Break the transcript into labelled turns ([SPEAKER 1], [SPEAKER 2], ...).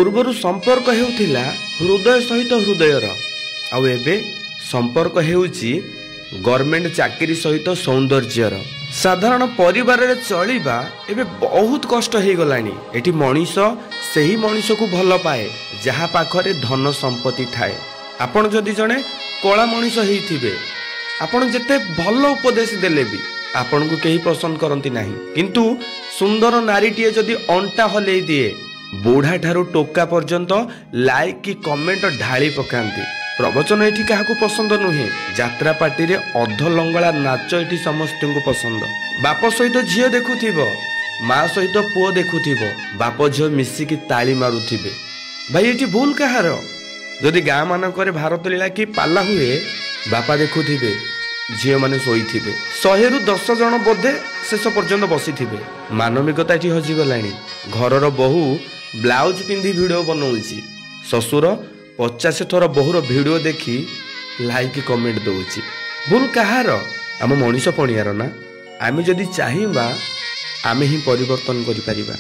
[SPEAKER 1] पूर्वर संपर्क हेउथिला हृदय सहित हृदयर आउ एबे संपर्क हेउची गवर्नमेंट चाकरी सहित सौंदर्यर। साधारण परिवार रे चलिबा एबे बहुत कष्ट हे गलानी। एठी मनीष सही मनीष को भल पाए जहा पाखरे धन संपत्ति थाए। आपण जदि जणे कला मनीष हेइथिबे आपण जेते भल उपदेश देले भी आपण को केही पसंद करंती नाही, किंतु सुंदर नारीटीए जदि अंटा हलै दिए बुढ़ा ठारू टोका पर्यंत लाइक कि कमेंट ढाली पकांती। प्रवचन एठी काहाकू पसंद नुहे, यात्रा पार्टी रे अध लंगला नाच एठी समस्त को पसंद। बाप सहित झियो देखुथिबो, माँ सहित पुओ देखुथिबो, बाप झियो मिसिकी ताली मारुथिबे। भाई एठी भूल कहार? जदि गाँ मानकरे भारत लीला कि पाला हुए बापा देखुथिबे, झियो माने सोईथिबे, 100 रु 10 जन बोधे शेष पर्यंत बसीथिबे। मानविकता एठी हजि गलानी। घरर बहु ब्लाउज पिंधि वीडियो बनाउछि, ससुर 50 थर बहुर वीडियो देखी लाइक कमेंट दउछि। भूल कहार? आम मनीष पणियार ना। आमे जदि चाहिबा आमे ही परिवर्तन करि परिबा।